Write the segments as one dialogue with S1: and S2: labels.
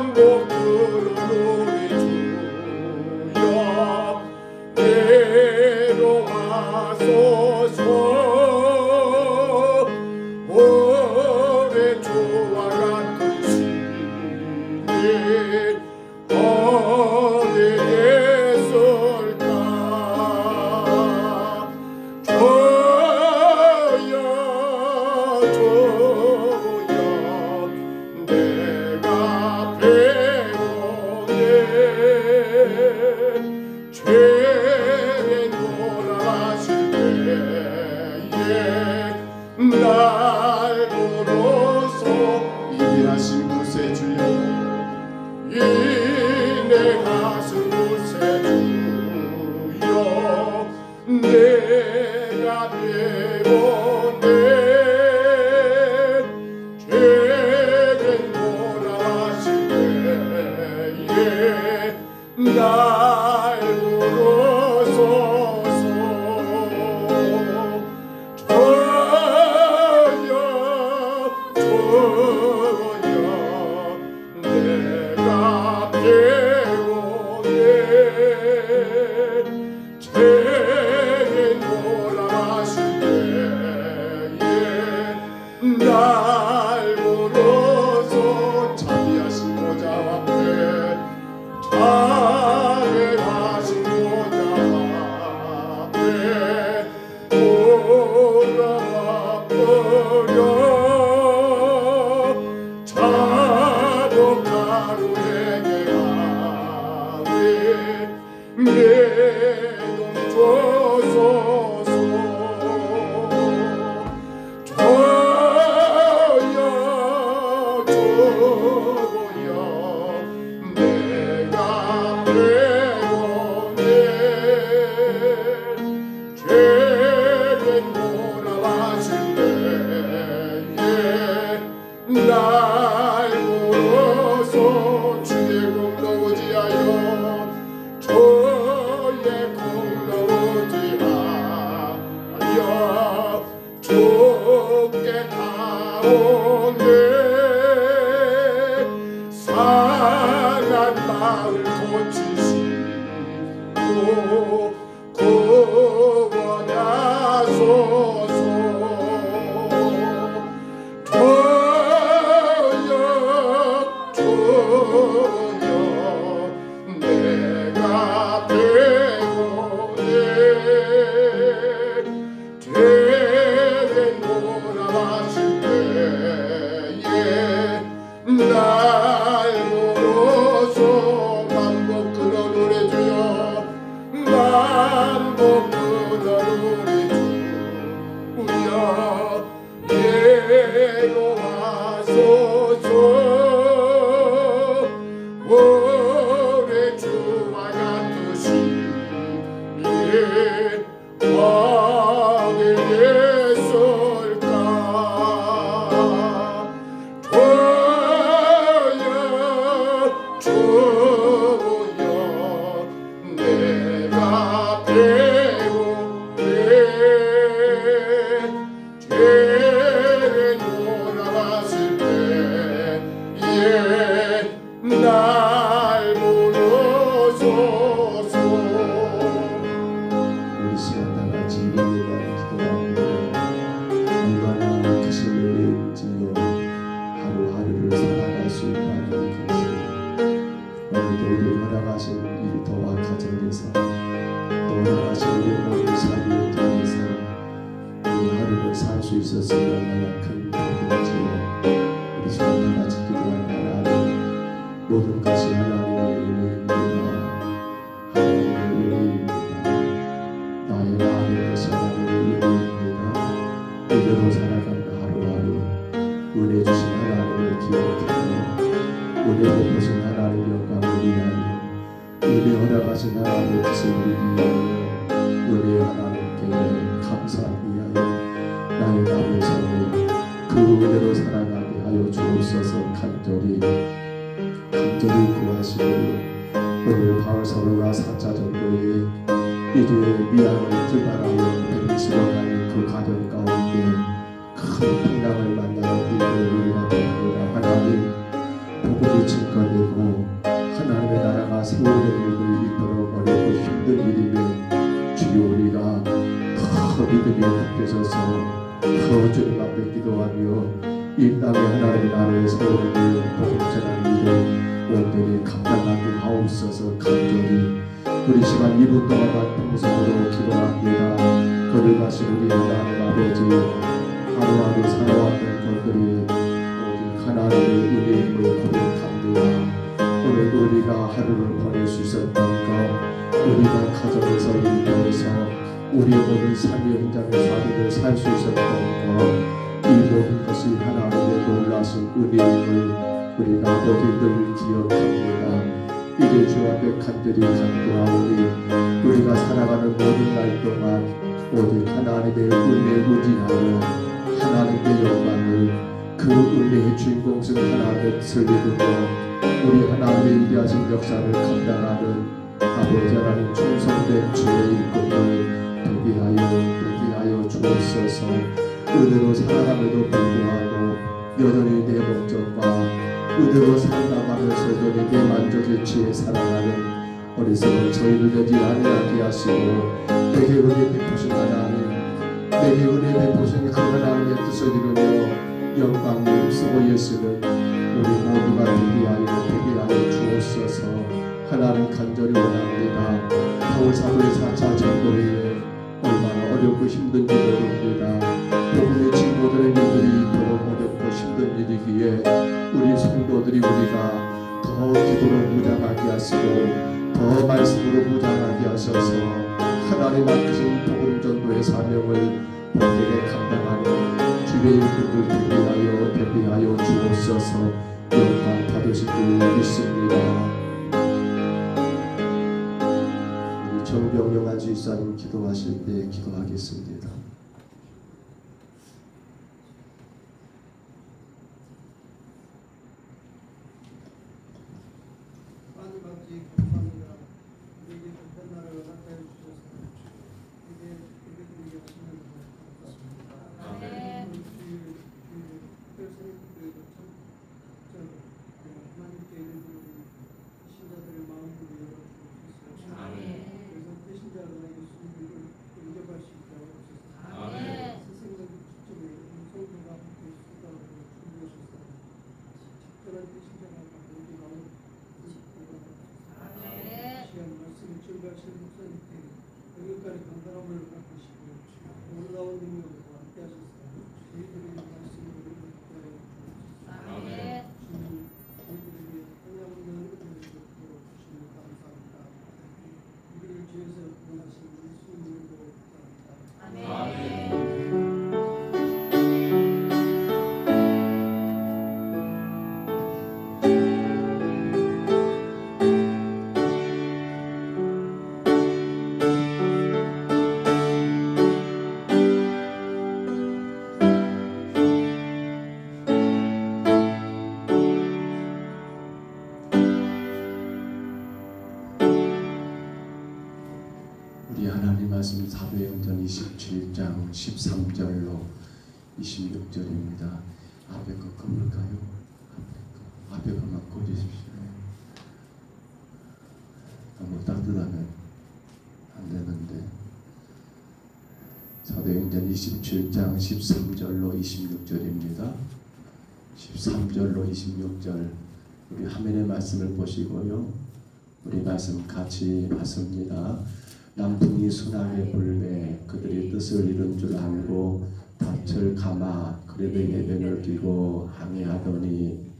S1: 만복으로 우리 주여 괴로워 올해 주와 같은 시리 어디에 있을까. 주여 주여 내가 배고니 죄인 돌아가실 때에 날 부르소 인내하신 구세주여 인내하신 구세주여 내가 배고니 죄인 돌아가실 때에 날 부르소서. 주여 죄인 돌아가실 때에 날 부르소. 자비하신 보좌 앞에 자비하신 보좌 앞에 돌아버려 자복하루에게 하리 내돈 줘소서. 주여 주여 내가 배고니 죄인 돌아가실 때에 날 부르소. 주의 공로 의지하여 주의 공로 의지하여 주께 가오네. 상한 마을 고치시고 구원하소서. 주여 내가 배고니 죄인 돌아가실 때에 날 부르소. 만복 끊어 우리 주여 만복 끊어 우리 주여 예로하소서. 올해 주와 같으시니 어디에 있을까. 주여 내가 배고니 죄인 돌아가실 때에 날 부르소서.
S2: 우리 시간 다같이 예배가 기도합니다. 얼마나 크신 은혜인지요. 하루하루를 살아갈 수 있다는 것이 오늘도 우리 허락하신 일터와 가정에서 또 허락하신 우리 모든 삶을 통해서 이 하루를 살 수 있었으니 얼마나 큰 복인지요. 우리 시간 다같이 기도하는 하나님, 모든 것이 하나님의 은혜입니다. 하나님의 은혜입니다. 나의 마음의 것이 하나님의 은혜입니다. 은혜로 살아가는 하루하루 은혜 주신 하나님을 기억하며 은혜 베푸신 하나님 영광을 위하여 은혜 허락하신 하나님의 뜻을 위하여 은혜 하나님께 감사하기 위하여 나의 남은 삶을 믿음이 굳혀져서 주님 앞에 기도하며 이 땅에 하나님의 나라의 세월을 복음 전하는 일을 온전히 감당하게 하옵소서. 간절히 우리 시간 2분 동안만 통성으로 기도합니다. 거듭나신 우리 하나님 아버지, 하루하루 살아왔던 것들이 오직 하나님의 은혜임을 고백합니다. 오늘 우리가 하루를 보낼 수 있었던 것, 우리가 가정에서 일터에서 우리의 모든 삶의 현장에서 하루를 살 수 있었던 것, 이 모든 것이 하나님의 놀라신 은혜임을 우리가 아버지 늘 기억합니다. 이제 주 앞에 간절히 간구하오니 우리가 살아가는 모든 날 동안 오직 하나님의 은혜에 의지하여 하나님의 영광을, 그 은혜의 주인공신 하나님의 뜻을 이루며 우리 하나님의 위대하신 역사를 감당하는 아버지 하나님 충성된 주의 일꾼을 되게 하여 주옵소서. 은혜로 살아감에도 불구하고 여전히 내 목적과 은혜로 살아가면서 여전히 내 만족의 취해 살아가는 어리석은 저희를 여지 아니하게 하시고, 내게 은혜 베푸신 하나님, 내게 은혜 베푸신 그 하나님의 뜻을 이루며 영광 힘쓰고 예수는 우리 모두가 되게 하여 주옵소서. 하나님 간절히 원합니다. 바울 사도의 4차 전도회에 얼마나 어렵고 힘든지 모릅니다. 복음의 친구들의 일들이 이토록 어렵고 힘든 일이기에 우리 성도들이 우리가 더 기도로 무장하게 하시고 더 말씀으로 무장하게 하셔서 하나님 맡기신 복음 전도의 사명을 본격에 감당하는 주의 일꾼들 되게 하여 주옵소서. 영광 받으실 줄 믿습니다. 우리 정병영한 주의사님 기도하실 때 기도하겠습니다.
S3: 하나님 아버지 감사합니다. 우리에게 복된 나라를 나타내 주셔서 이게 우리들이 열심히 감사합니다. 아멘. 주일 특별선교회도 참 하나님께 이르는 신자들의 마음을 열어주옵소서. 아멘. 그래서 배신자가 예수님을 인정할 수 있게 하옵소서. 아멘. 세상의 축적에 성도가 함께 수다하고 준비하셔서 특별한 배신자가 우리 마음 시간 말씀을 증거하시는 목사님께 여기까지 감당함을 바꾸시고 놀라운 능력으로 함께하셔서 저희들의 말씀을 듣게 주옵소서. 주님, 저희들을 위해 하나님의 은혜를 베풀어 주시니 감사합니다. 우리를 주에서 원하신 예수님을 구합니다. 아멘.
S2: 우리 하나님 말씀 사도행전 27장 13절로 26절입니다. 앞에 거 꺼볼까요? 앞에 거만 꺼주십시오. 너무 따뜻하면 안 되는데. 사도행전 27장 13절로 26절입니다. 13절로 26절 우리 화면의 말씀을 보시고요. 우리 말씀 같이 봤습니다. 남풍이 순하게 불매 그들의 뜻을 이룬 줄 알고 닻을 감아 그들의 해변을 끼고 항해하더니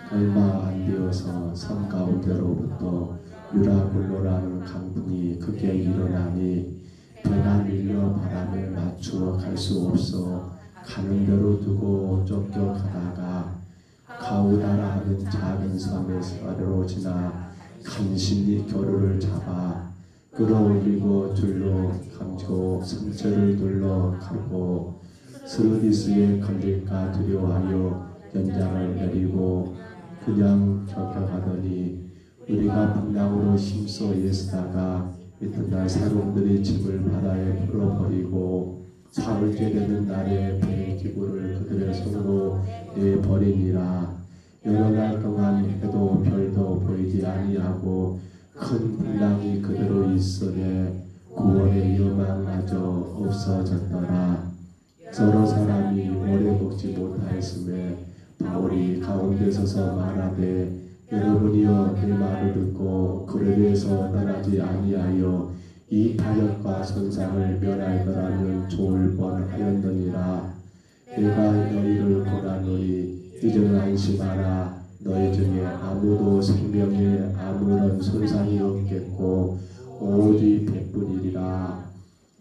S2: 얼마 안 되어서 섬 가운데로부터 유라굴로라는 강풍이 크게 일어나니 배가 밀려 바람에 맞추어 갈 수 없어 가는 대로 두고 쫓겨가다가 가우다라 하는 작은 섬에서 아래로 지나 간신히 겨루를 잡아 끌어올리고 줄로 감고 성체를 둘러 가고 스루디스에 걸릴까 두려워하여 연장을 내리고 그냥 쫓겨가더니 우리가 풍랑으로 힘써 애쓰다가 이튿날 사람들이 짐을 바다에 풀어버리고 사흘째 되는 날에 배의 기구를 그들의 손으로 내버리니라. 여러 날 동안 해도 별도 보이지 아니하고 큰 풍랑이 그대로 있으되 구원의 여망마저 없어졌더라. 서로 사람이 오래 먹지 못하였음에 바울이 가운데 서서 말하되 여러분이여 내 말을 듣고 그에 대해서 떠나지 아니하여 이 타협과 선상을 멸할 거라면 좋을 뻔하였느니라. 내가 너희를 고라노니 이제는 안심하라. 너희 중에 아무도 생명에 아무런 손상이 없겠고 오직 백분이리라.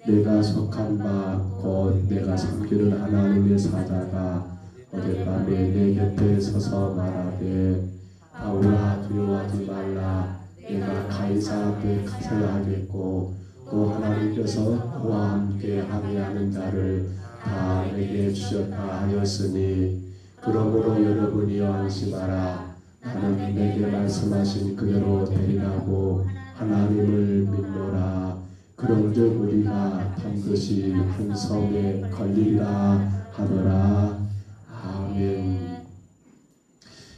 S2: 내가 속한 바 곧 내가 섬기는 하나님의 사자가 어젯밤에 내 곁에 서서 말하되 바울아 두려워하지 말라. 내가 가이사 앞에 가서야 하겠고 또 하나님께서 그와 함께 항해하는 자를 다 내게 주셨다 하였으니 그러므로 여러분이여 안심하라. 나는 내게 말씀하신 그대로 되리라고 하나님을 믿노라. 그런즉 우리가 반드시 한 섬에 걸리리라 하더라. 아멘.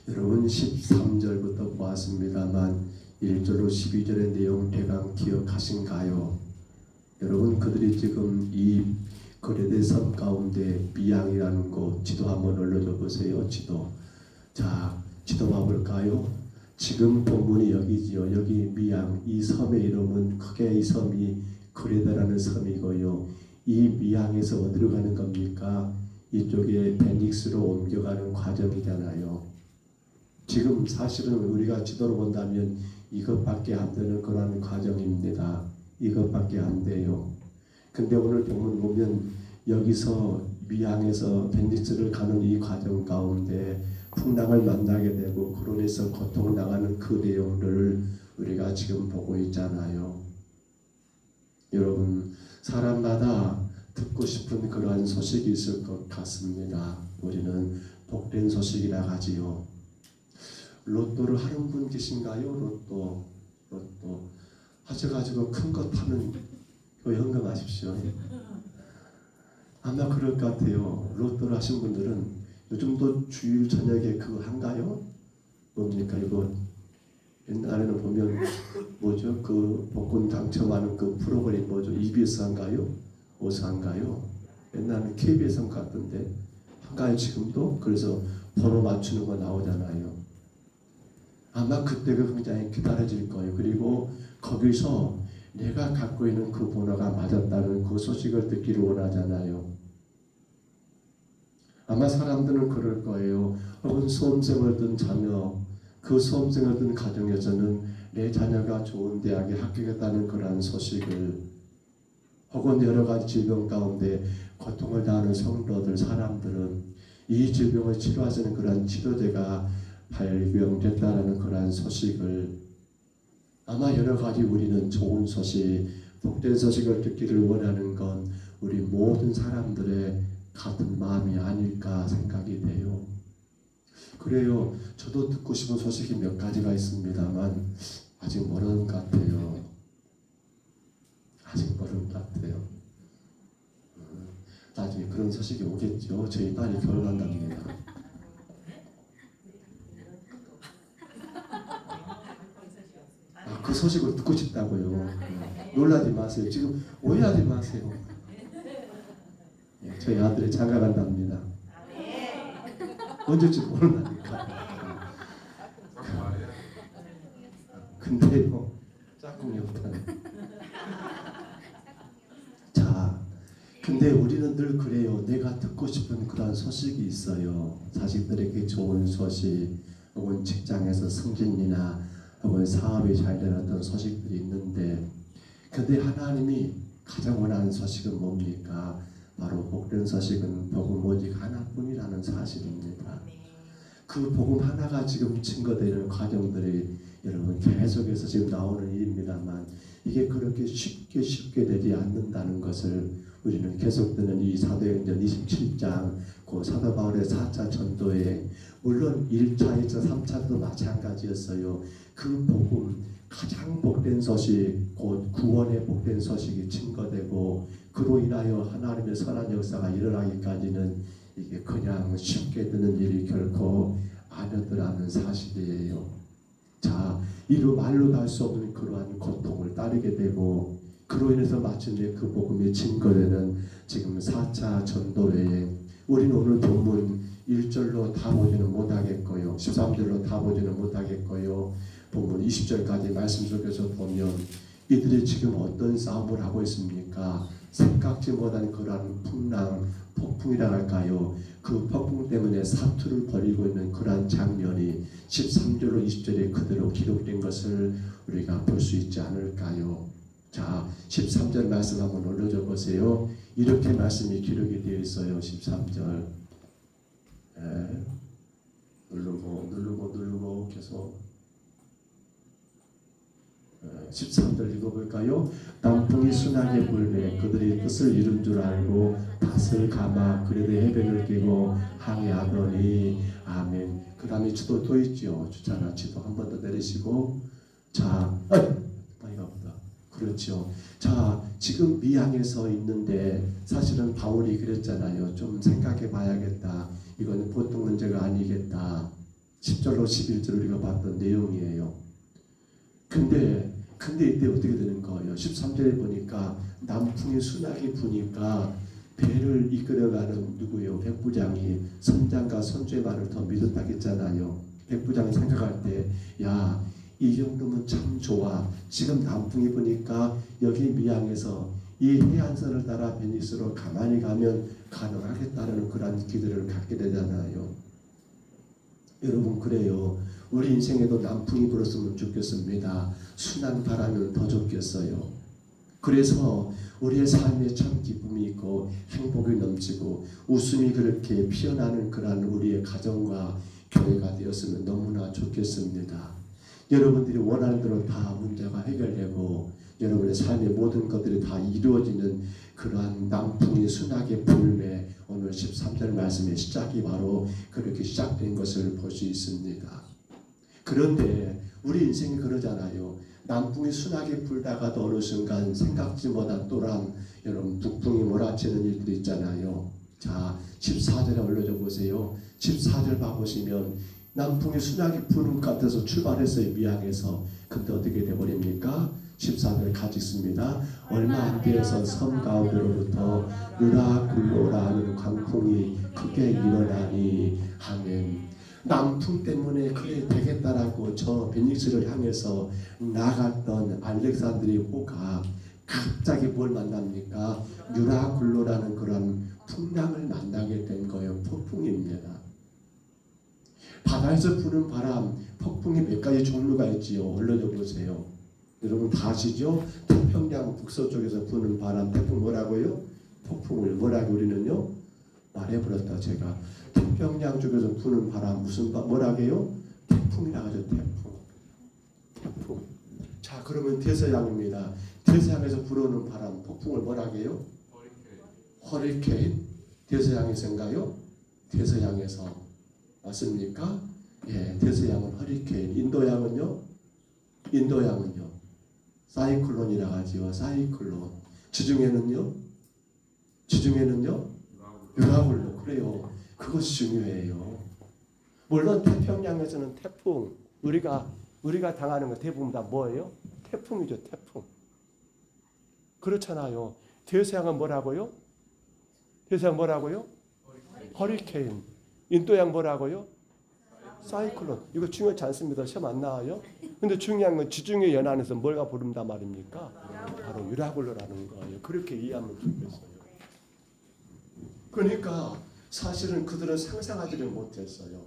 S2: 여러분 13절부터 보았습니다만 1절로 12절의 내용 대강 기억하신가요? 여러분 그들이 지금 이 그레데 섬 가운데 미양이라는 곳 지도 한번 올려줘 보세요. 지도. 자, 지도 봐볼까요? 지금 본문이 여기지요. 여기 미양. 이 섬의 이름은 크게 이 섬이 그레데라는 섬이고요. 이 미양에서 어디로 가는 겁니까? 이쪽에 베닉스로 옮겨가는 과정이잖아요. 지금 사실은 우리가 지도로 본다면 이것밖에 안 되는 그런 과정입니다. 이것밖에 안 돼요. 근데 오늘 본문 보면 여기서 미양에서 베닉스를 가는 이 과정 가운데 풍랑을 만나게 되고 그로 인해서 고통당하는 그 내용들을 우리가 지금 보고 있잖아요. 여러분 사람마다 듣고 싶은 그러한 소식이 있을 것 같습니다. 우리는 복된 소식이라 하지요. 로또를 하는 분 계신가요? 로또 하셔가지고 큰 거 타는 교회 헌금하십시오. 아마 그럴 것 같아요. 로또를 하신 분들은 요즘도 주일 저녁에 그거 한가요? 뭡니까 이거? 옛날에는 보면 뭐죠? 그 복권 당첨하는 그 프로그램 뭐죠? EBS 한가요? 어디서 한가요? 옛날에는 KBS 한 것 같던데 한가요 지금도? 그래서 번호 맞추는 거 나오잖아요. 아마 그때가 굉장히 기다려질 거예요. 그리고 거기서 내가 갖고 있는 그 번호가 맞았다는 그 소식을 듣기를 원하잖아요. 아마 사람들은 그럴 거예요. 혹은 수험생을 둔 자녀, 그 수험생을 둔 가정에서는 내 자녀가 좋은 대학에 합격했다는 그러한 소식을, 혹은 여러 가지 질병 가운데 고통을 당하는 성도들, 사람들은 이 질병을 치료하시는 그러한 치료제가 발병됐다는 그러한 소식을, 아마 여러 가지 우리는 좋은 소식, 복된 소식을 듣기를 원하는 건 우리 모든 사람들의 같은 마음이 아닐까 생각이 돼요. 그래요. 저도 듣고 싶은 소식이 몇 가지가 있습니다만 아직 모르는 것 같아요. 아직 모르는 것 같아요. 나중에 그런 소식이 오겠죠. 저희 딸이 결혼한답니다. 그 소식을 듣고 싶다고요. 놀라지 마세요. 지금 오해하지 마세요. 저희 아들이 장가 간답니다. 언제쯤 모른다니까. 근데요, 짝꿍이 없다네. 자, 근데 우리는 늘 그래요. 내가 듣고 싶은 그런 소식이 있어요. 자식들에게 좋은 소식, 혹은 직장에서 승진이나 혹은 사업이 잘 되는 어떤 소식들이 있는데, 근데 하나님이 가장 원하는 소식은 뭡니까? 바로 복된 소식은 복음 오직 하나뿐이라는 사실입니다. 그 복음 하나가 지금 증거되는 과정들이 여러분 계속해서 지금 나오는 일입니다만 이게 그렇게 쉽게 되지 않는다는 것을 우리는 계속되는 이 사도행전 27장 그 사도 바울의 4차 전도에 물론 1차, 2차, 3차도 마찬가지였어요. 그 복음 가장 복된 소식, 곧 구원의 복된 소식이 증거되고 그로 인하여 하나님의 선한 역사가 일어나기까지는 이게 그냥 쉽게 되는 일이 결코 아니었더라는 사실이에요. 자, 이루 말로 다 할 수 없는 그러한 고통을 따르게 되고 그로 인해서 마침내 그 복음이 증거되는 지금 4차 전도회에 우리는 오늘 본문 1절로 다 보지는 못하겠고요. 13절로 다 보지는 못하겠고요. 본문 20절까지 말씀 속에서 보면 이들이 지금 어떤 싸움을 하고 있습니까? 생각지 못한 그러한 풍랑, 폭풍이라 할까요? 그 폭풍 때문에 사투를 벌이고 있는 그러한 장면이 13절로 20절에 그대로 기록된 것을 우리가 볼 수 있지 않을까요? 자, 13절 말씀 한번 올려줘 보세요. 이렇게 말씀이 기록이 되어 있어요. 13절. 누르고 계속 13절 읽어볼까요? 남풍이 순하게 불매 그들이 뜻을 이룬 줄 알고 닷을 감아 그래도 해변을 끼고 항해하더니 아멘. 그 다음에 지도 또 있죠. 주차나 지도 한 번 더 내리시고 자, 빨리 가보다. 그렇죠. 자, 지금 미항에서 있는데 사실은 바울이 그랬잖아요. 좀 생각해 봐야겠다. 이거는 보통 문제가 아니겠다. 10절로 11절 우리가 봤던 내용이에요. 근데 이때 어떻게 되는 거예요? 13절에 보니까 남풍이 순하게 부니까 배를 이끌어가는 누구요? 백부장이 선장과 선주의 말을 더 믿었다겠잖아요. 백부장이 생각할 때 야, 이 정도면 참 좋아. 지금 남풍이 부니까 여기 미항에서 이 해안선을 따라 베니스로 가만히 가면 가능하겠다는 그런 기대를 갖게 되잖아요. 여러분 그래요. 우리 인생에도 남풍이 불었으면 좋겠습니다. 순한 바람은 더 좋겠어요. 그래서 우리의 삶에 참 기쁨이 있고 행복이 넘치고 웃음이 그렇게 피어나는 그런 우리의 가정과 교회가 되었으면 너무나 좋겠습니다. 여러분들이 원하는 대로 다 문제가 해결되고 여러분의 삶의 모든 것들이 다 이루어지는 그러한 남풍이 순하게 불매 오늘 13절 말씀의 시작이 바로 그렇게 시작된 것을 볼 수 있습니다. 그런데 우리 인생이 그러잖아요. 남풍이 순하게 불다가도 어느 순간 생각지 못한 또한 여러분 북풍이 몰아치는 일들이 있잖아요. 자, 14절에 올려줘 보세요. 14절 봐보시면 남풍이 순하게 부는 것 같아서 출발했어요. 미항에서. 근데 어떻게 돼버립니까? 14절 같이 있습니다. 얼마 안 돼서 섬 가운데로부터 유라굴로라는 광풍이 크게 일어나니 아멘. 남풍 때문에 그래 되겠다라고 저 베니스를 향해서 나갔던 알렉산드리 호가 갑자기 뭘 만납니까? 유라굴로라는 그런 풍랑을 만나게 된 거예요. 폭풍입니다. 바다에서 부는 바람, 폭풍이 몇 가지 종류가 있지요. 올려줘 보세요. 여러분 다 아시죠? 태평양 북서쪽에서 부는 바람, 태풍 뭐라고요? 폭풍을 뭐라고 우리는요? 말해버렸다 제가. 태평양 쪽에서 부는 바람 무슨 뭐라고요? 태풍이라고 하죠. 태풍. 자 그러면 대서양입니다. 대서양에서 불어오는 바람, 폭풍을 뭐라고 해요? 허리케인. 대서양에서인가요? 대서양에서. 맞습니까? 예, 대서양은 허리케인. 인도양은요? 사이클론이라고 하지요. 사이클론. 지중해는요? 유라굴로. 그래요. 그것이 중요해요. 물론 태평양에서는 태풍. 우리가 당하는 거 대부분 다 뭐예요? 태풍이죠. 태풍. 그렇잖아요. 대서양은 뭐라고요? 허리케인. 인도양 뭐라고요? 사이클론. 이거 중요하지 않습니다. 시험 안 나와요. 근데 중요한 건 지중해 연안에서 뭐가 부른다 말입니까? 바로 유라굴로라는 거예요. 그렇게 이해하면 좋겠어요. 그러니까 사실은 그들은 상상하지를 못했어요.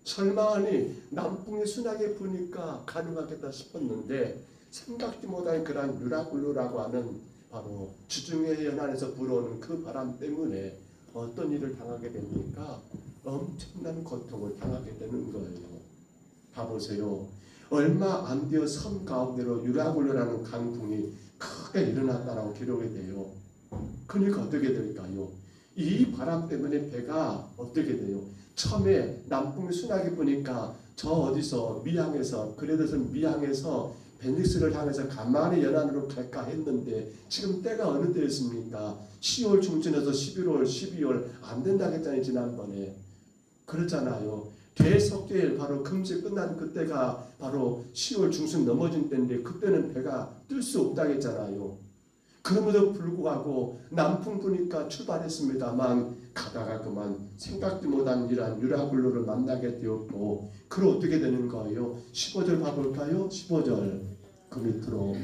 S2: 설마하니 남풍이 순하게 부니까 가능하겠다 싶었는데 생각지 못한 그런 유라굴로라고 하는 바로 지중해 연안에서 불어오는 그 바람 때문에 어떤 일을 당하게 됩니까? 엄청난 고통을 당하게 되는 거예요. 봐보세요. 얼마 안 되어 섬 가운데로 유라굴로라는 강풍이 크게 일어났다라고 기록이 돼요. 그러니까 어떻게 될까요? 이 바람 때문에 배가 어떻게 돼요? 처음에 남풍이 순하게 부니까 저 어디서 미항에서 베니스를 향해서 가만히 연안으로 갈까 했는데 지금 때가 어느 때였습니까? 10월 중순에서 11월, 12월 안 된다고 했잖아요. 지난번에. 그렇잖아요. 대석계일 바로 금세 끝난 그때가 바로 10월 중순 넘어진 때인데 그때는 배가 뜰 수 없다고 했잖아요. 그럼에도 불구하고 남풍 부니까 출발했습니다만 가다가 그만 생각도 못한 이러한 유라굴로를 만나게 되었고 그럼 어떻게 되는 거예요? 15절 봐볼까요? 15절 그 밑으로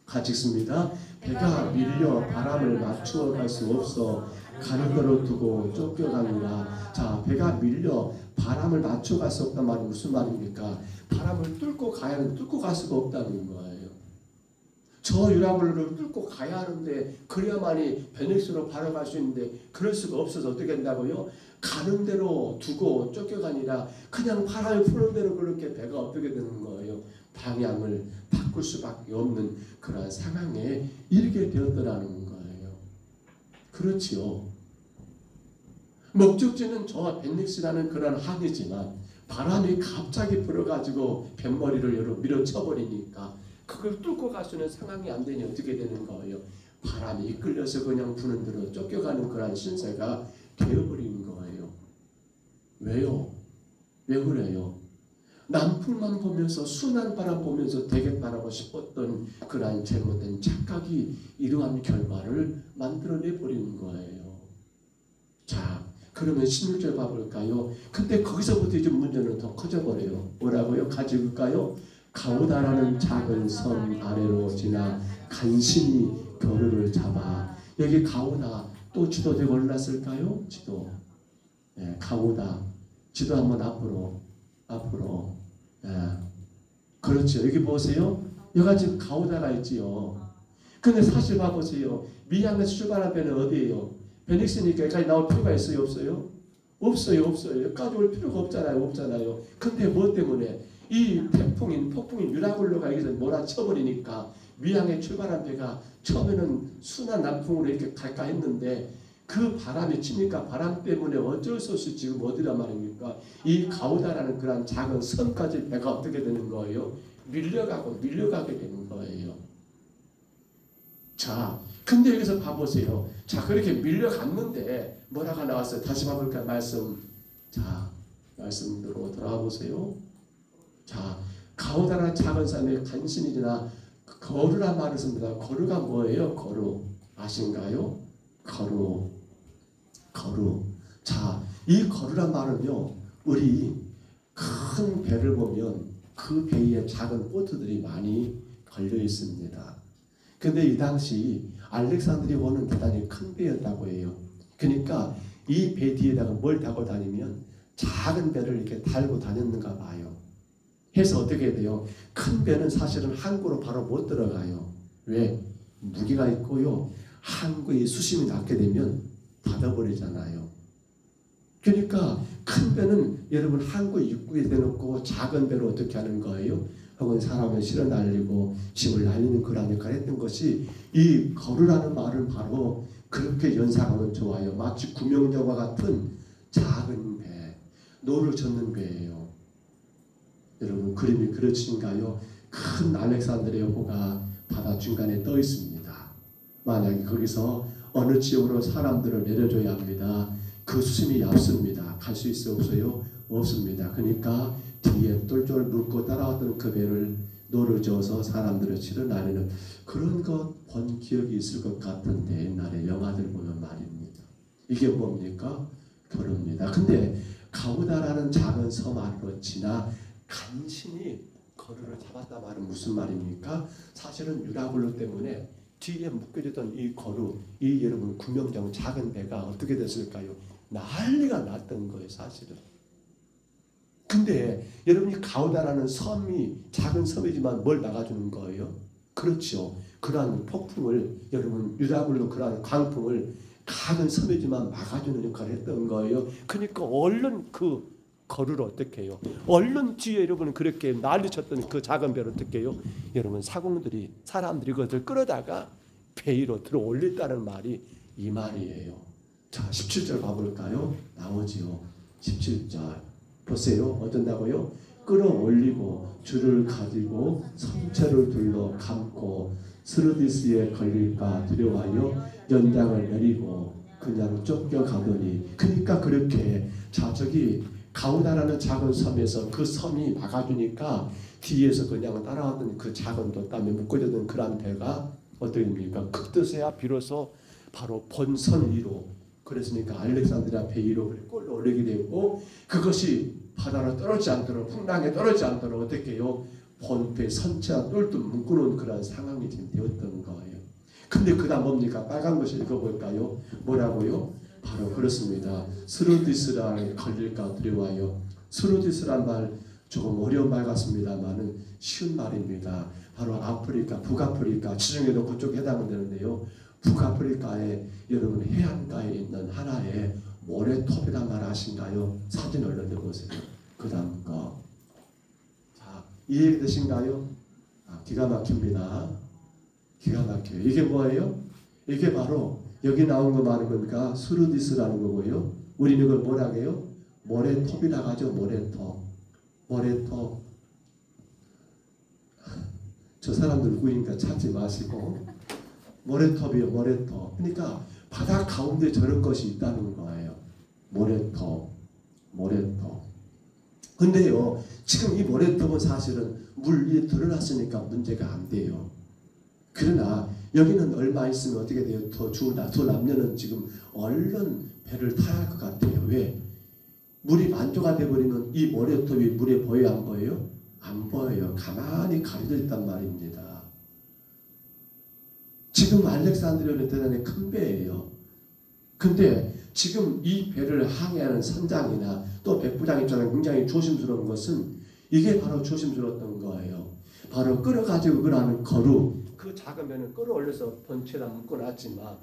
S2: 같이 읽습니다. 배가 밀려 바람을 맞추어 갈 수 없어 가는 대로 두고 쫓겨가니라. 자, 배가 밀려 바람을 맞춰 갈 수 없단 말은 무슨 말입니까? 바람을 뚫고 가야 하는데 뚫고 갈 수가 없다는 거예요. 저 유라굴로를 뚫고 가야 하는데 그래야만이 베닉스로 바로 갈 수 있는데 그럴 수가 없어서 어떻게 된다고요? 가는 대로 두고 쫓겨가니라. 그냥 바람이 부는 대로 그렇게 배가 어떻게 되는 거예요? 방향을 바꿀 수밖에 없는 그러한 상황에 이르게 되었더라는 거예요. 그렇지요. 목적지는 저 베닉스라는 그런 항이지만 바람이 갑자기 불어가지고 뱃머리를 여러 밀어쳐버리니까 그걸 뚫고 갈 수 있는 상황이 안 되니 어떻게 되는 거예요? 바람이 이끌려서 그냥 부는 대로 쫓겨가는 그런 신세가 되어버리는 거예요. 왜요? 왜 그래요? 남풍만 보면서 순한 바람 보면서 되겠다라고 싶었던 그러한 잘못된 착각이 이러한 결과를 만들어내 버리는 거예요. 자, 그러면 16절 봐볼까요? 근데 거기서부터 이제 문제는 더 커져버려요. 뭐라고요? 같이 읽을까요? 가우다라는 작은 섬 아래로 지나 간신히 겨루를 잡아. 여기 가우다 또 지도에 올랐을까요? 지도. 네, 가우다. 지도 한번 앞으로. 네. 그렇죠. 여기 보세요. 여기가 지금 가우다가 있지요. 근데 사실 봐보세요. 미양에서 출발한 배는 어디예요? 베닉스니까 여기까지 나올 필요가 있어요? 없어요? 없어요. 여기까지 올 필요가 없잖아요. 근데 뭐 때문에? 이 폭풍인 유라굴로가 여기서 몰아쳐버리니까 미양에 출발한 배가 처음에는 순한 남풍으로 이렇게 갈까 했는데 그 바람이 치니까 바람 때문에 어쩔 수 없이 지금 어디란 말입니까? 이 가우다라는 그런 작은 섬까지 배가 어떻게 되는 거예요? 밀려가게 되는 거예요. 자, 근데 여기서 봐보세요. 자, 그렇게 밀려갔는데 뭐라가 나왔어요? 다시 봐볼까요? 말씀으로 돌아와 보세요. 자, 가우다라는 작은 섬에 간신히 지나 거루란 말을 씁니다. 거루가 뭐예요? 거루 아신가요? 거루. 자, 이 거루란 말은요, 우리 큰 배를 보면 그 배에 작은 보트들이 많이 걸려 있습니다. 근데 이 당시 알렉산드리아는 대단히 큰 배였다고 해요. 그러니까 이 배 뒤에다가 뭘 타고 다니면 작은 배를 이렇게 달고 다녔는가 봐요. 해서 어떻게 돼요? 큰 배는 사실은 항구로 바로 못 들어가요. 왜? 무게가 있고요. 항구의 수심이 낮게 되면 닫아버리잖아요. 그러니까 큰 배는 여러분 항구 입구에 대놓고 작은 배로 어떻게 하는 거예요? 혹은 사람을 실어 날리고 짐을 날리는 그런 역할을 했던 것이 이 거루라는 말은 바로 그렇게 연상하면 좋아요. 마치 구명여과 같은 작은 배, 노를 젓는 배예요. 여러분 그림이 그렇신가요? 큰 알렉산드리아호가 바다 중간에 떠 있습니다. 만약에 거기서 어느 지역으로 사람들을 내려줘야 합니다. 그 수심이 얕습니다. 갈 수 있어요? 없어요? 없습니다. 그러니까 뒤에 똘똘 묶고 따라왔던 그 배를 노를 저어서 사람들을 치러 나르는 그런 것 본 기억이 있을 것 같은데 옛날에 영화들 보면 말입니다. 이게 뭡니까? 거루입니다. 근데 가우다라는 작은 섬 아래로 지나 간신히 거루를 잡았다 말은 무슨 말입니까? 사실은 유라굴로 때문에 뒤에 묶여졌던 이 거루, 이 여러분 구명정 작은 배가 어떻게 됐을까요? 난리가 났던 거예요, 사실은. 근데 여러분이 가우다라는 섬이 작은 섬이지만 뭘 막아주는 거예요? 그렇죠. 그러한 폭풍을 여러분 유라굴로 그러한 강풍을 작은 섬이지만 막아주는 역할을 했던 거예요. 그러니까 얼른 그 거루를 어떻게 해요? 얼른 뒤에 여러분 그렇게 난리쳤던 그 작은 배를 어떻게 해요? 여러분 사람들이 그것을 끌어다가 배 위로 들어 올렸다는 말이 이 말이에요. 자, 17절 봐볼까요? 나오지요. 17절 보세요. 어쩐다고요? 끌어올리고 줄을 가지고 성체를 둘러 감고 스르디스에 걸릴까 두려워하여 연장을 내리고 그냥 쫓겨가더니 그러니까 그렇게 자 저기 가우다라는 작은 섬에서 그 섬이 막아주니까 뒤에서 그냥 따라왔던 그 작은 돛 땀에 묶어졌던 그런 배가 어떻게 됩니까? 그때서야 비로소 바로 본선 위로, 그랬으니까 알렉산드리아 배 위로 꼴로 올리게 되고, 그것이 바다로 떨어지지 않도록, 풍랑에 떨어지지 않도록 어떻게 해요? 본배 선체와 똘똘 묶어놓은 그런 상황이 지금 되었던 거예요. 근데 그 다음 뭡니까? 빨간 것을 읽어볼까요? 뭐라고요? 바로 그렇습니다. 스루디스라에 걸릴까 두려워요. 스루디스란 말 조금 어려운 말 같습니다만은 쉬운 말입니다. 바로 아프리카, 북아프리카, 지중해도 그쪽에 해당되는데요. 북아프리카에 여러분 해안가에 있는 하나의 모래톱이란 말 아신가요? 사진 올려보세요. 그 다음 거. 자, 이해되신가요? 기가 막힙니다. 기가 막혀요. 이게 뭐예요? 이게 바로 여기 나온 거 말은 뭡니까? 스루디스라는 거고요. 우리는 그걸 뭐라고 해요? 모래톱이라고 하죠. 모래톱. 모래톱. 저 사람들 누구니까 찾지 마시고 모래톱이요. 모래톱. 그러니까 바다 가운데 저런 것이 있다는 거예요. 모래톱. 모래톱. 근데요, 지금 이 모래톱은 사실은 물 위에 드러났으니까 문제가 안 돼요. 그러나 여기는 얼마 있으면 어떻게 돼요? 두 남녀는 지금 얼른 배를 타야 할 것 같아요. 왜? 물이 만조가 돼버리면 이 모래톱이 물에 보여요? 안 보여요? 안 보여요. 가만히 가려져 있단 말입니다. 지금 알렉산드리아는 대단히 큰 배예요. 근데 지금 이 배를 항해하는 선장이나 또 백부장 입장에서 굉장히 조심스러운 것은 이게 바로 조심스러웠던 거예요. 바로 끌어가지고 그러는 거루, 그 작은 배는 끌어올려서 번체에다 묶어놨지만,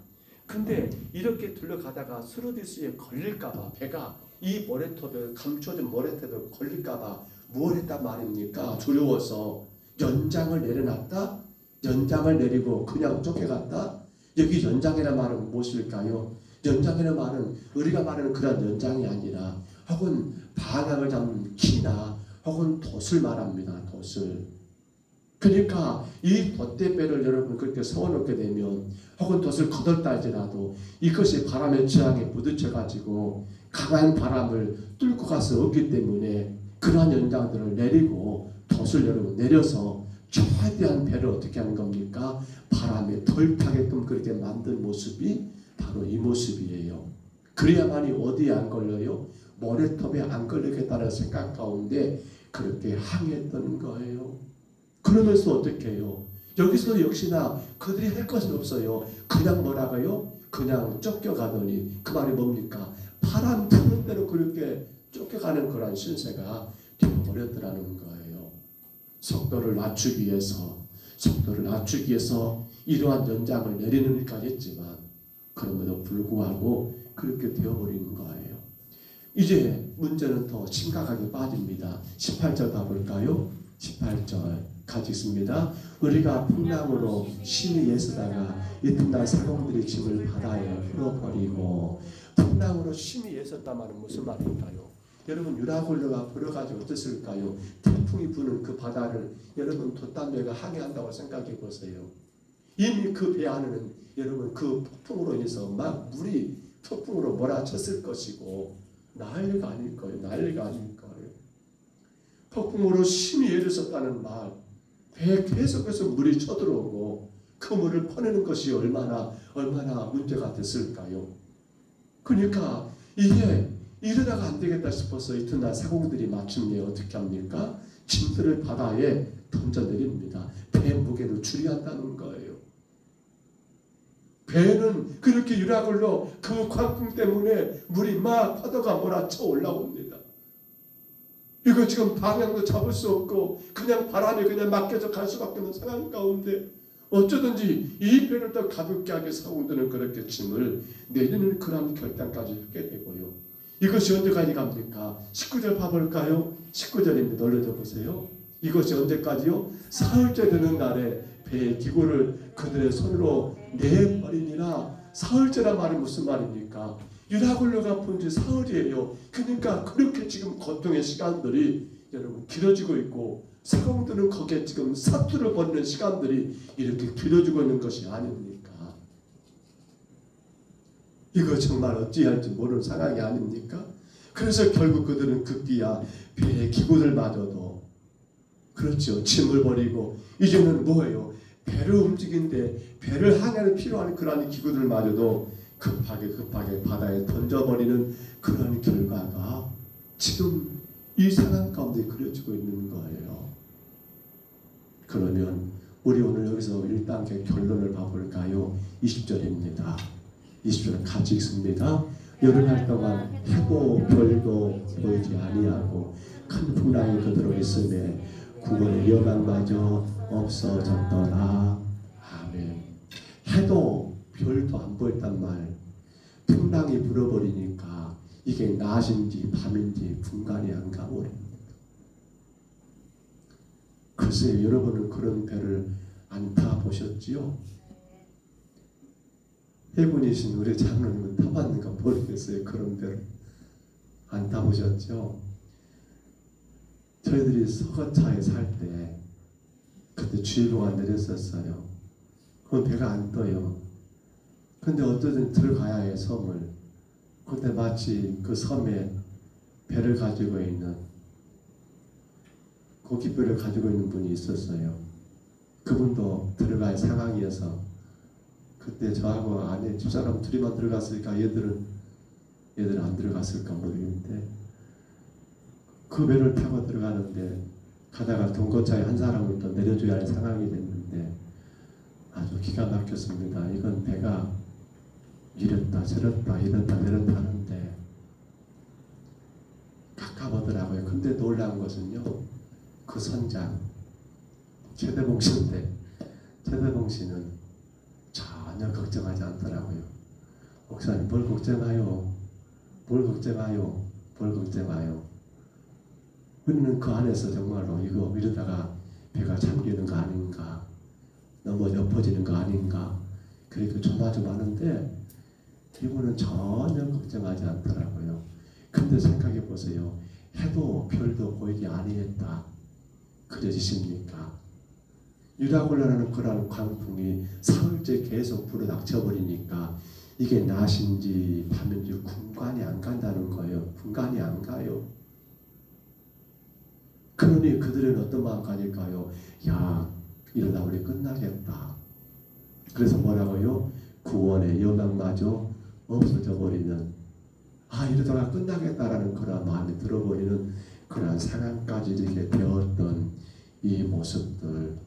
S2: 근데 이렇게 둘러가다가 스루디스에 걸릴까봐, 배가 이 모래톱에 감춰진 모래톱에 걸릴까봐 뭘 했단 말입니까? 두려워서 연장을 내려놨다? 연장을 내리고 그냥 쫓겨갔다? 여기 연장이라는 말은 무엇일까요? 연장이라는 말은 우리가 말하는 그런 연장이 아니라 혹은 방향을 잡는 키나 혹은 돛을 말합니다. 돛을. 그러니까 이 돛대배를 여러분 그렇게 세워놓게 되면 혹은 돛을 거뒀다 할지라도 이것이 바람의 저항에 부딪혀가지고 강한 바람을 뚫고 갈 수 없기 때문에 그러한 연장들을 내리고 돛을 여러분 내려서 최대한 배를 어떻게 하는 겁니까? 바람에 덜 타게끔 그렇게 만든 모습이 바로 이 모습이에요. 그래야만이 어디에 안 걸려요? 모래톱에 안 걸리겠다는 생각 가운데 그렇게 항해했던 거예요. 그러면서 어떻게 해요? 여기서 역시나 그들이 할 것은 없어요. 그냥 뭐라고요? 그냥 쫓겨가더니 그 말이 뭡니까? 바람 부는 대로 그렇게 쫓겨가는 그런 신세가 되어버렸더라는 거예요. 속도를 낮추기 위해서 이러한 연장을 내리는 일까지 했지만 그럼에도 불구하고 그렇게 되어버리는 거예요. 이제 문제는 더 심각하게 빠집니다. 18절 가볼까요? 18절 같이 있습니다. 우리가 풍랑으로 심히 애쓰다가 이튿날 사공들이 짐을 바다에 풀어버리고, 풍랑으로 심히 애썼단 말은 무슨 말일까요? 여러분 유라굴로가 불어가지고 어땠을까요? 태풍이 부는 그 바다를 여러분 돛담배가 항해한다고 생각해 보세요. 이미 그 배 안에는 여러분 그 폭풍으로 인해서 막 물이 폭풍으로 몰아쳤을 것이고 난리가 아닐 거예요. 난리가 아닐 거예요. 폭풍으로 심히 애를 썼다는 말, 배에 계속해서 물이 쳐들어오고 그 물을 퍼내는 것이 얼마나 문제가 됐을까요? 그러니까 이게 이러다가 안 되겠다 싶어서 이튿날 사공들이 마침내 어떻게 합니까? 짐들을 바다에 던져내립니다. 배 무게를 줄여한다는 거예요. 배는 그렇게 유라굴로 그 광풍 때문에 물이 막 파도가 몰아쳐 올라옵니다. 이거 지금 방향도 잡을 수 없고 그냥 바람에 그냥 맡겨져 갈 수밖에 없는 상황 가운데 어쩌든지 이 배를 더 가볍게 하게 사공들은 그렇게 짐을 내리는 그런 결단까지 하게 되고요. 이것이 언제까지 갑니까? 19절 봐볼까요? 19절입니다. 올려줘 보세요. 이것이 언제까지요? 사흘째 되는 날에 배의 기구를 그들의 손으로 내버리니라. 사흘째란 말은 무슨 말입니까? 유라굴로가 본 지 사흘이에요. 그러니까 그렇게 지금 고통의 시간들이 여러분 길어지고 있고 사공들은 거기에 지금 사투를 벌이는 시간들이 이렇게 길어지고 있는 것이 아닙니까? 이거 정말 어찌할지 모르는 상황이 아닙니까? 그래서 결국 그들은 급기야 배의 기구들마저도 그렇죠. 짐을 버리고 이제는 뭐예요? 배를 움직이는데 배를 항해하는 필요한 그러한 기구들마저도 급하게 바다에 던져버리는 그런 결과가 지금 이 상황 가운데 그려지고 있는 거예요. 그러면 우리 오늘 여기서 1단계 결론을 봐볼까요? 20절입니다. 20절은 같이 읽습니다. 열흘 동안 해도 별도 보이지 아니하고 큰 풍랑이 그대로 있음에 구원의 여망마저 없어졌더라. 아멘. 해도 별도 안 보였단 말. 풍랑이 불어버리니까 이게 낮인지 밤인지 분간이 안 가버립니다. 글쎄요, 여러분은 그런 배를 안 타보셨지요? 해군이신 우리 장로님은 타봤는가 모르겠어요. 그런 배를 안 타보셨죠? 저희들이 서거차에 살 때 그때 주의보가 내렸었어요. 그건 배가 안 떠요. 근데 어쩌든 들어가야 해, 섬을. 근데 마치 그 섬에 배를 가지고 있는 고깃배를 가지고 있는 분이 있었어요. 그분도 들어갈 상황이어서 그때 저하고 아내 집사람 둘이만 들어갔으니까 얘들은 안 들어갔을까 모르겠는데 그 배를 타고 들어가는데 가다가 동거차에 한 사람을 또 내려줘야 할 상황이 됐는데 아주 기가 막혔습니다. 이건 배가 이랬다 저랬다 하는데 가까워더라고요. 근데 놀라운 것은요, 그 선장 최대봉 씨인데 최대봉 씨는 전혀 걱정하지 않더라고요. 목사님 뭘 걱정해요? 우리는 그 안에서 정말로 이거 이러다가 배가 잠기는 거 아닌가, 넘어져 엎어지는 거 아닌가, 그렇게 조마조마하는데 이분은 전혀 걱정하지 않더라고요. 근데 생각해 보세요. 해도 별도 보이지 아니했다. 그려지십니까? 유라굴라라는 그런 광풍이 사흘째 계속 불어닥쳐버리니까 이게 낮인지 밤인지 분간이 안 간다는 거예요. 분간이 안 가요. 그러니 그들은 어떤 마음 가질까요? 야, 이러다 우리 끝나겠다. 그래서 뭐라고요? 구원의 여망마저 없어져 버리는, 이러다가 끝나겠다라는 그런 마음이 들어버리는 그러한 상황까지 이렇게 되었던 이 모습들.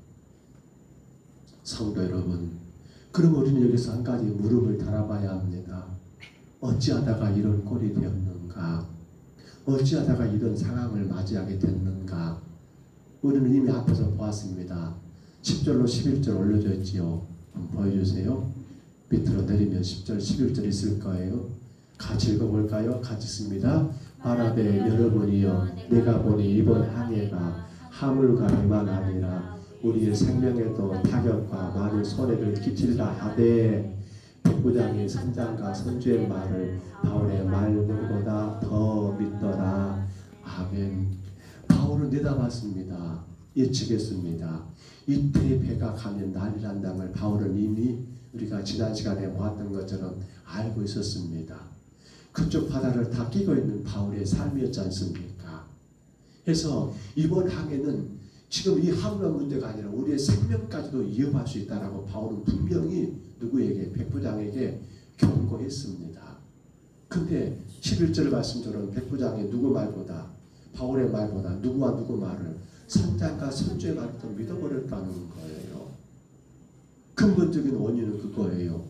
S2: 성도 여러분, 그럼 우리는 여기서 한 가지 물음을 달아봐야 합니다. 어찌하다가 이런 꼴이 되었는가? 어찌하다가 이런 상황을 맞이하게 됐는가? 우리는 이미 앞에서 보았습니다. 10절로 11절 올려져 있지요. 한번 보여주세요. 밑으로 내리면 10절 11절 있을 거예요. 같이 읽어볼까요? 같이 읽습니다. 말하되 여러분이여, 내가 보니 이번 항해가 하물가에만 아니라 우리의 생명에도 타격과 많은 손해를 끼치리라 하되, 백부장이 선장과 선주의 말을 바울의 말보다 더 믿더라. 아멘. 바울은 내다봤습니다. 예측했습니다. 이때 배가 가면 난리난 당을 바울은 이미 우리가 지난 시간에 보았던 것처럼 알고 있었습니다. 그쪽 바다를 다 끼고 있는 바울의 삶이었지 않습니까? 그래서 이번 항해는 지금 이 항만 문제가 아니라 우리의 생명까지도 위협할 수 있다라고 바울은 분명히 누구에게? 백부장에게 경고했습니다. 근데 11절 말씀처럼 백부장이 누구 말보다, 바울의 말보다 누구와 누구 말을, 선장과 선주의 말을 더 믿어버렸다는 거예요. 근본적인 원인은 그거예요.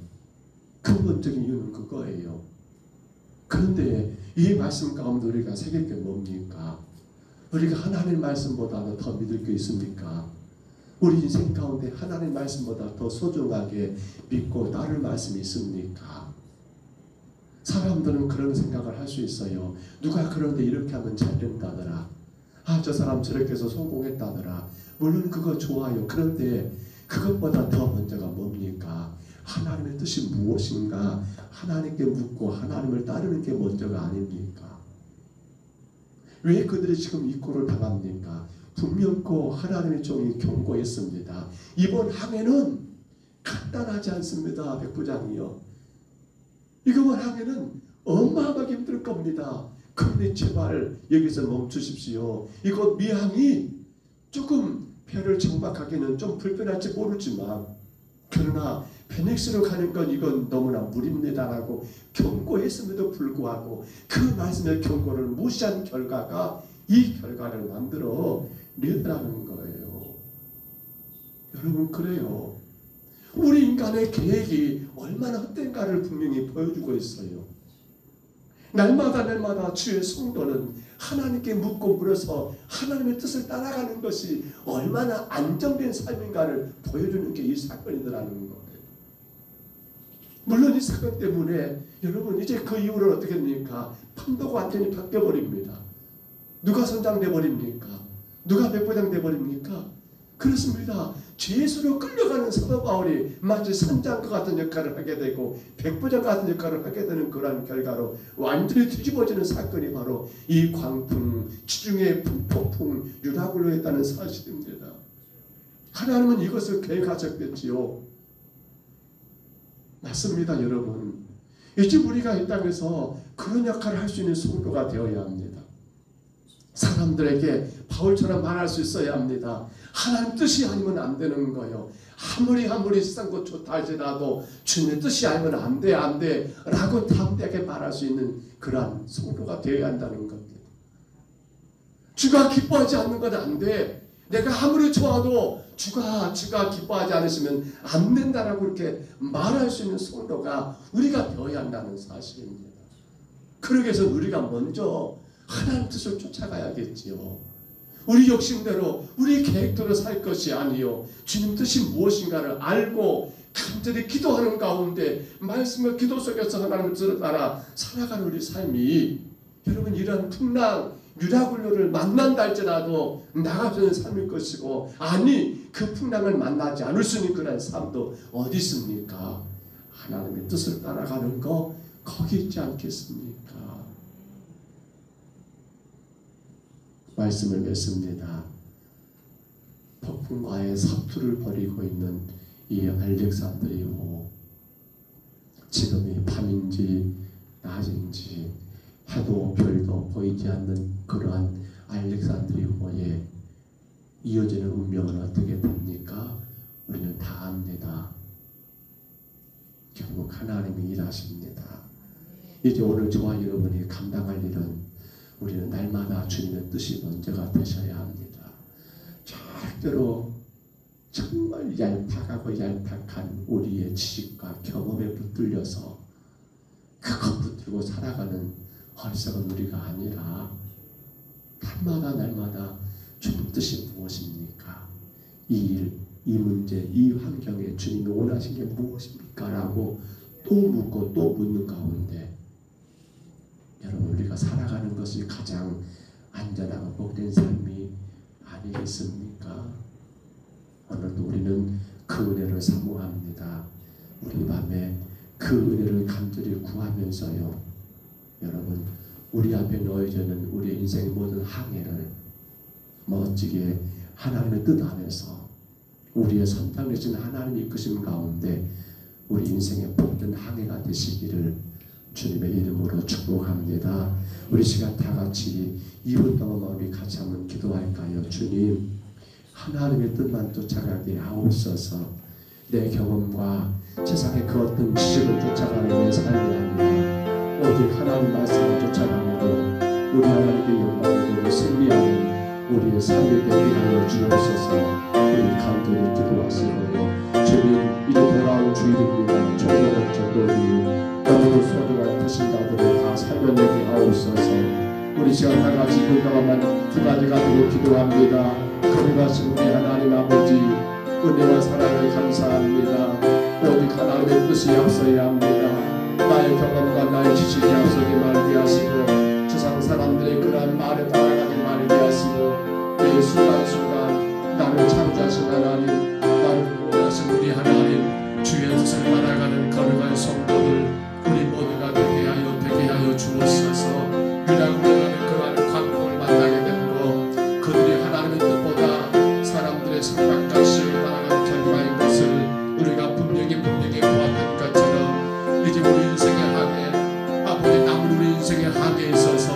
S2: 근본적인 이유는 그거예요. 그런데 이 말씀 가운데 우리가 새길 게 뭡니까? 우리가 하나님의 말씀보다 더 믿을 게 있습니까? 우리 인생 가운데 하나님의 말씀보다 더 소중하게 믿고 따를 말씀이 있습니까? 사람들은 그런 생각을 할 수 있어요. 누가 그런데 이렇게 하면 잘 된다더라. 저 사람 저렇게 해서 성공했다더라. 물론 그거 좋아요. 그런데 그것보다 더 먼저가 뭡니까? 하나님의 뜻이 무엇인가? 하나님께 묻고 하나님을 따르는 게 먼저가 아닙니까? 왜 그들이 지금 이 꼴을 당합니까? 분명코 하나님의 종이 경고했습니다. 이번 항해는 간단하지 않습니다. 백부장이요. 이번 항해는 어마어마하게 힘들 겁니다. 그러니 제발 여기서 멈추십시오. 이곳 미항이 조금 배를 정박하기는 좀 불편할지 모르지만 그러나 페닉스로 가는 건 이건 너무나 무리입니다라고 경고했음에도 불구하고 그 말씀의 경고를 무시한 결과가 이 결과를 만들어 내더라는 거예요. 여러분, 그래요. 우리 인간의 계획이 얼마나 헛된가를 분명히 보여주고 있어요. 날마다 주의 성도는 하나님께 묻고 물어서 하나님의 뜻을 따라가는 것이 얼마나 안정된 삶인가를 보여주는 게 이 사건이더라는 거예요. 물론 이 사건 때문에 여러분 이제 그 이후로 어떻게 됩니까? 판도가 완전히 바뀌어버립니다. 누가 선장돼 버립니까? 누가 백부장 돼 버립니까? 그렇습니다. 죄수로 끌려가는 사도 바울이 마치 선장과 같은 역할을 하게 되고 백부장 같은 역할을 하게 되는 그러한 결과로 완전히 뒤집어지는 사건이 바로 이 광풍, 지중해 폭풍, 유라굴로였다는 사실입니다. 하나님은 이것을 계획하셨겠지요. 맞습니다, 여러분. 이제 우리가 이 땅에서 그런 역할을 할 수 있는 성도가 되어야 합니다. 사람들에게 바울처럼 말할 수 있어야 합니다. 하나님 뜻이 아니면 안 되는 거예요. 아무리 세상 것 좋다 할지라도 주님의 뜻이 아니면 안 돼 라고 담대하게 말할 수 있는 그러한 성도가 되어야 한다는 겁니다. 주가 기뻐하지 않는 건 안 돼. 내가 아무리 좋아도 주가 기뻐하지 않으시면 안 된다라고 이렇게 말할 수 있는 성도가 우리가 되어야 한다는 사실입니다. 그러기 위해서 우리가 먼저 하나님 뜻을 쫓아가야겠지요. 우리 욕심대로 우리 계획대로 살 것이 아니요 주님 뜻이 무엇인가를 알고 간절히 기도하는 가운데 말씀과 기도 속에서 하나님의 뜻을 따라 살아가는 우리 삶이 여러분 이런 풍랑 유라굴로를 만난다 할지라도 나가주는 삶일 것이고 아니 그 풍랑을 만나지 않을 수 있는 그런 삶도 어디 있습니까? 하나님의 뜻을 따라가는 거 거기 있지 않겠습니까? 말씀을 맺습니다. 폭풍과의 사투를 벌이고 있는 이 알렉산드리오, 지금이 밤인지 낮인지 해도 별도 보이지 않는 그러한 알렉산드리오에 이어지는 운명은 어떻게 됩니까? 우리는 다 압니다. 결국 하나님이 일하십니다. 이제 오늘 저와 여러분이 감당할 일은 우리는 날마다 주님의 뜻이 먼저가 되셔야 합니다. 절대로 정말 얄팍하고 얄팍한 우리의 지식과 경험에 붙들려서 그것 붙들고 살아가는 어리석은 우리가 아니라 날마다 주님 뜻이 무엇입니까? 이 일, 이 문제, 이 환경에 주님이 원하신 게 무엇입니까? 라고 또 묻고 또 묻는 가운데 여러분 우리가 살아가는 것이 가장 안전하고 복된 삶이 아니겠습니까? 오늘도 우리는 그 은혜를 사모합니다. 우리 밤에 그 은혜를 간절히 구하면서요. 여러분 우리 앞에 놓여지는 우리 인생의 모든 항해를 멋지게 하나님의 뜻 안에서 우리의 선택되신 하나님의 이끄심 가운데 우리 인생의 복된 항해가 되시기를 주님의 이름으로 축복합니다. 우리 시간 다 같이 2분 동안 우리 같이 한번 기도할까요? 주님, 하나님의 뜻만 쫓아가게 하옵소서. 내 경험과 세상의 그 어떤 지식을 쫓아가는 내 삶이 아니라 오직 하나님 말씀을 쫓아가므로 우리 하나님께 영광을 승리하는 우리의 삶이 되게 하여 주옵소서. 우리 간절히 기도하시고요. 주님, 이제 돌아온 주일입니다. 조금 전도지 너무도 소중한 뜻인다고 다 살려내게 하옵소서. 우리 시간 다 같이 불가만 두 가지 가지고 기도합니다. 거룩하신 우리 하나님 아버지, 은혜와 사랑을 감사합니다. 오직 하나님의 뜻이 앞서야 합니다. 나의 경험과 나의 지식이 앞서지 말게 하시고 세상 사람들의 그러한 말에 따라가지 말게 하시고 매 순간순간 나를 창조하신 하나님, 나를 구원하신 우리 하나님, 주의 뜻을 따라가는 거룩한 성도들 우리 모두가 되게 하여 주옵소서. 유라굴로라는 그러한 광풍을 만나게 되고 그들이 하나님의 뜻보다 사람들의 생각과 시를 따라가는 결과인 것을 우리가 분명히 보았던 것처럼 이제 우리 인생의 항해, 아버지 남은 우리 인생의 항해에 있어서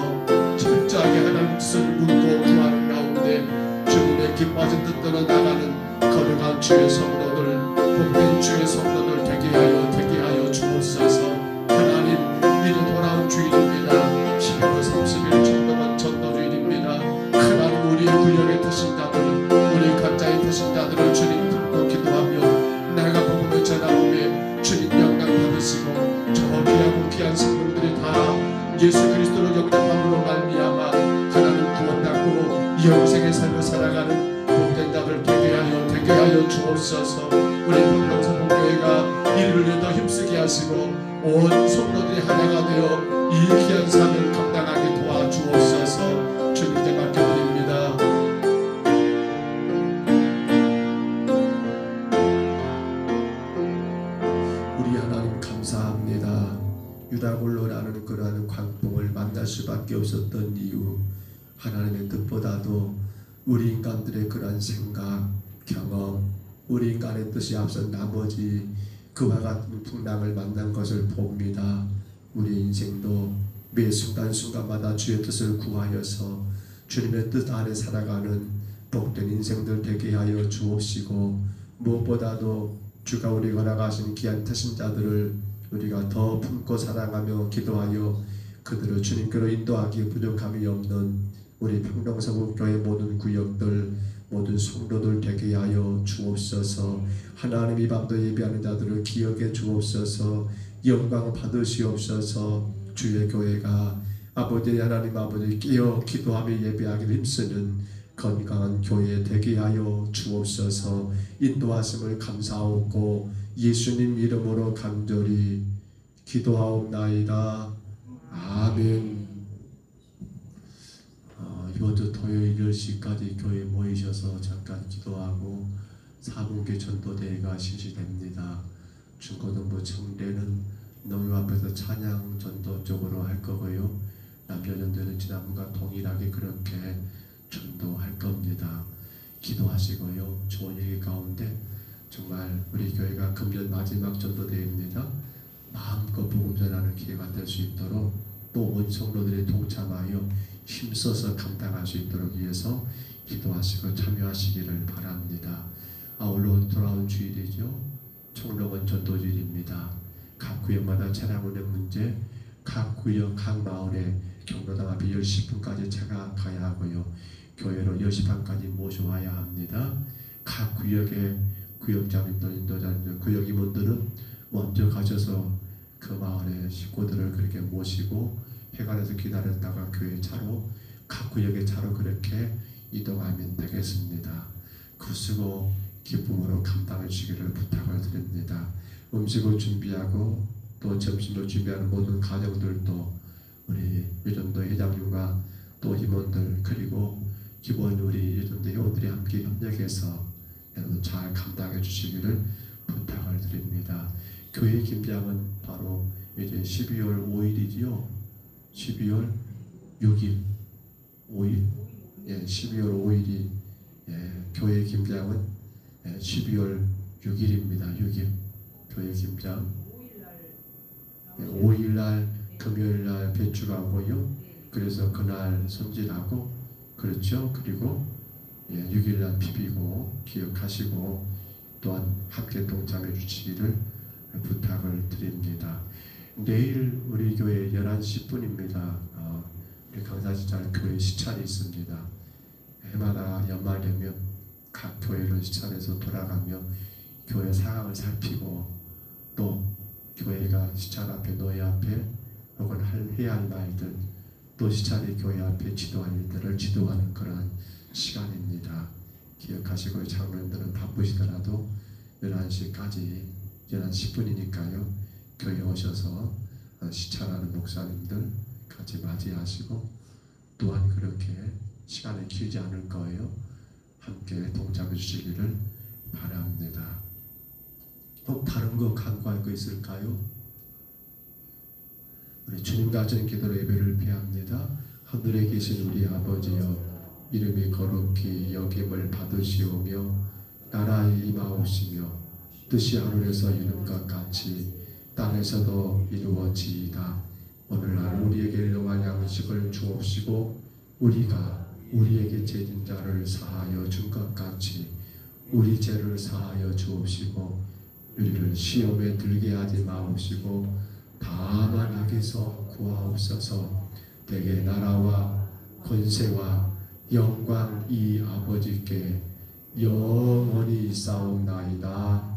S2: 강한 주의 성도들, 복된 주의 성도들 되게 하여 주옵소서. 하나님, 이제 돌아온 주일입니다. 11월 30일 전도만 전도주일입니다. 하나님, 우리의 구역에 드신 자들, 우리 각자의 드신 자들을 주님 품고 기도하며 내가 복음을 전하오매 주님 영광 받으시고 저 귀하고 귀한 성도들이 다 예수 그리스도로 영접함으로 말미암아 하나님 구원받고 영생의 삶을 살아가는 복된 자들 되게 하여 주옵소서. 우리 평동사복교회가 이를 위해 더 힘쓰게 하시고 온 성도들이 하나가 되어 이 귀한 사명 감당하게 도와주옵소서. 주님께 맡겨드립니다. 우리 하나님 감사합니다. 유다굴로라는 그러한 광풍을 만날 수밖에 없었던 이유, 하나님의 뜻보다도 우리 인간들의 그러한 생각, 경험, 우리 인간의 뜻이 앞선 나머지 그와 같은 풍랑을 만난 것을 봅니다. 우리 인생도 매 순간순간마다 주의 뜻을 구하여서 주님의 뜻 안에 살아가는 복된 인생들 되게 하여 주옵시고, 무엇보다도 주가 우리가 허락하신 귀한 태신자들을 우리가 더 품고 사랑하며 기도하여 그들을 주님께로 인도하기에 부족함이 없는 우리 평동서북교회 모든 구역들, 모든 성도들 되게 하여 주옵소서. 하나님, 이 밤도 예배하는 자들을 기억해 주옵소서. 영광 받으시옵소서. 주의 교회가 아버지 하나님 아버지 끼어 기도하며 예배하기를 힘쓰는 건강한 교회 되게 하여 주옵소서. 인도하심을 감사하고 예수님 이름으로 간절히 기도하옵나이다. 아멘. 이번 주 토요일 10시까지 교회에 모이셔서 잠깐 기도하고 4분기 전도대회가 실시됩니다. 중고등부 청대는 농협 앞에서 찬양 전도 쪽으로 할 거고요. 남녀전도는 지난번과 동일하게 그렇게 전도할 겁니다. 기도하시고요. 좋은 얘기 가운데 정말 우리 교회가 금년 마지막 전도대회입니다. 마음껏 복음 전하는 기회가 될 수 있도록 또 온 성도들이 동참하여 힘써서 감당할 수 있도록 위해서 기도하시고 참여하시기를 바랍니다. 아울러 돌아온 주일이죠. 총록은 전도주일입니다. 각 구역마다 차량 운행 문제, 각 구역, 각 마을에 경로당 앞에 10분까지 차가 가야 하고요. 교회로 10시 반까지 모셔와야 합니다. 각 구역의 구역장님들, 인도자님들, 구역 임원들은 먼저 가셔서 그 마을의 식구들을 그렇게 모시고 회관에서 기다렸다가 교회 차로, 각 구역의 차로 그렇게 이동하면 되겠습니다. 그 수고 기쁨으로 감당해 주시기를 부탁을 드립니다. 음식을 준비하고 또 점심을 준비하는 모든 가정들도 우리 예전도 회장님과 또 임원들 그리고 기본 우리 예전도 회원들이 함께 협력해서 여러분 잘 감당해 주시기를 부탁을 드립니다. 교회 김장은 바로 이제 12월 5일이지요. 12월 6일, 5일, 12월 5일이 교회 김장은 12월 6일입니다. 6일 교회 김장. 5일날 금요일날 배추가 오고요. 그래서 그날 손질하고 그렇죠. 그리고 6일날 비비고 기억하시고 또한 함께 동참해 주시기를 부탁을 드립니다. 내일 우리 교회 11시 10분입니다. 우리 강사지잘 교회 시찰이 있습니다. 해마다 연말 되면 각 교회를 시찰해서 돌아가며 교회 상황을 살피고 또 교회가 시찰 앞에 노예 앞에 혹은 해야 할 말들 또 시찰이 교회 앞에 지도할 일들을 지도하는 그런 시간입니다. 기억하시고 장로님들은 바쁘시더라도 11시까지 11시 10분이니까요. 교회 오셔서 시찰하는 목사님들 같이 맞이하시고 또한 그렇게 시간이 길지 않을 거예요. 함께 동참해 주시기를 바랍니다. 꼭 다른 거 간구할 거 있을까요? 우리 주님 가진 기도로 예배를 피합니다. 하늘에 계신 우리 아버지여, 이름이 거룩히 여김을 받으시오며 나라의 임하옵시며 뜻이 하늘에서 이룬 것 같이 땅에서도 이루어지이다. 오늘날 우리에게 일용할 양식을 주옵시고 우리가 우리에게 죄진 자를 사하여 준 것 같이 우리 죄를 사하여 주옵시고 우리를 시험에 들게 하지 마옵시고 다만 악에서 구하옵소서. 대개 나라와 권세와 영광 이 아버지께 영원히 싸움나이다.